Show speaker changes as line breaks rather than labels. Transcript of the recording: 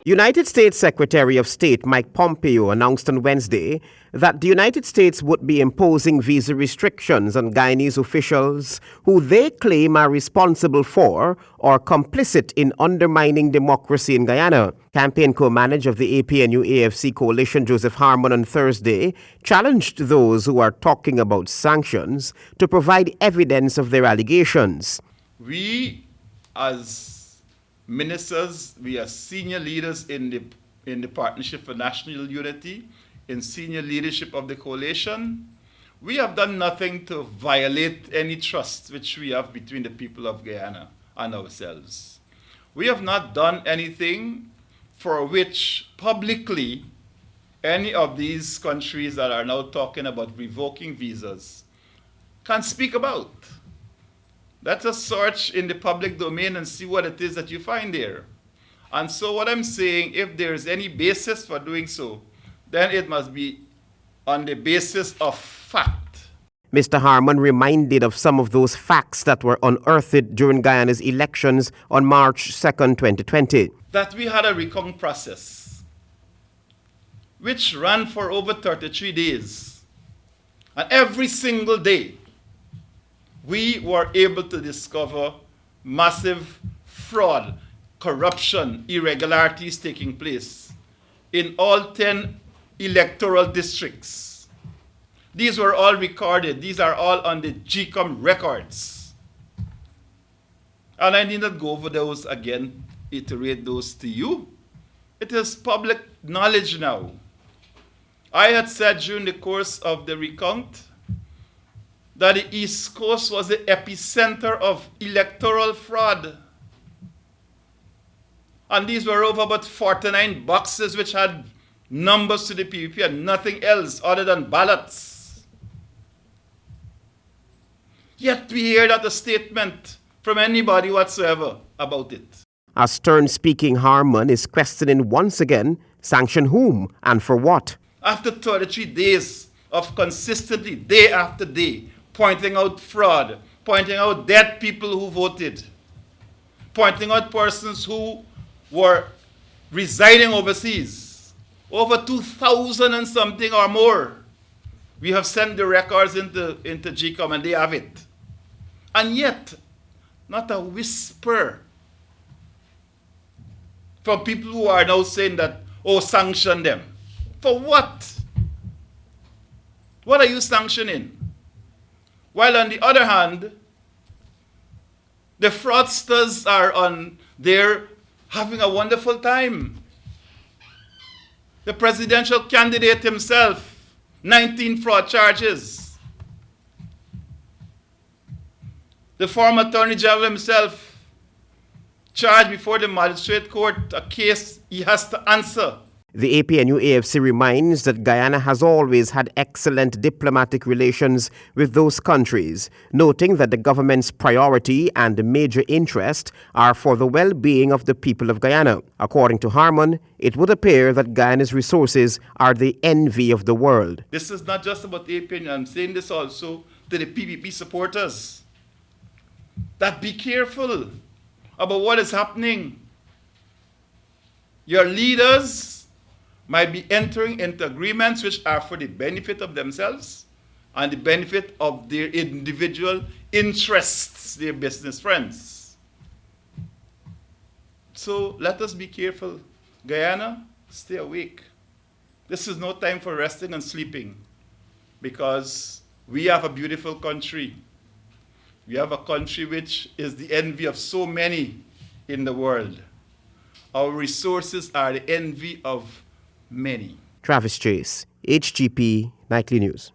United States Secretary of State Mike Pompeo announced on Wednesday that the United States would be imposing visa restrictions on Guyanese officials who they claim are responsible for or complicit in undermining democracy in Guyana. Campaign co-manager of the APNU+AFC coalition, Joseph Harmon, on Thursday challenged those who are talking about sanctions to provide evidence of their allegations.
We, as ministers, we are senior leaders in the Partnership for National Unity, in senior leadership of the coalition. We have done nothing to violate any trust which we have between the people of Guyana and ourselves. We have not done anything for which publicly any of these countries that are now talking about revoking visas can speak about. Let us search in the public domain and see what it is that you find there. And so what I'm saying, if there is any basis for doing so, then it must be on the basis of fact.
Mr. Harmon reminded of some of those facts that were unearthed during Guyana's elections on March 2nd, 2020.
That we had a recount process which ran for over 33 days. And every single day, we were able to discover massive fraud, corruption, irregularities taking place in all 10 electoral districts. These were all recorded. These are all on the GCOM records. And I need not go over those again, iterate those to you. It is public knowledge now. I had said during the course of the recount that the East Coast was the epicenter of electoral fraud. And these were over about 49 boxes which had numbers to the PPP and nothing else other than ballots. Yet we hear not a statement from anybody whatsoever about it.
A stern-speaking Harmon is questioning once again, sanction whom and for what?
After 33 days of consistently, day after day, pointing out fraud, pointing out dead people who voted, pointing out persons who were residing overseas, over 2,000 and something or more. We have sent the records into GCOM and they have it. And yet, not a whisper from people who are now saying that, oh, sanction them. For what? What are you sanctioning? While on the other hand, the fraudsters are on there having a wonderful time. The presidential candidate himself, 19 fraud charges. The former Attorney General himself, charged before the magistrate court, a case he has to answer.
The APNU+AFC reminds that Guyana has always had excellent diplomatic relations with those countries, noting that the government's priority and major interest are for the well-being of the people of Guyana. According to Harmon, it would appear that Guyana's resources are the envy of the world.
This is not just about the APNU. I'm saying this also to the PPP supporters. That be careful about what is happening. Your leaders might be entering into agreements which are for the benefit of themselves and the benefit of their individual interests, their business friends. So let us be careful. Guyana, stay awake. This is no time for resting and sleeping because we have a beautiful country. We have a country which is the envy of so many in the world. Our resources are the envy of many.
Travis Chase, HGP Nightly News.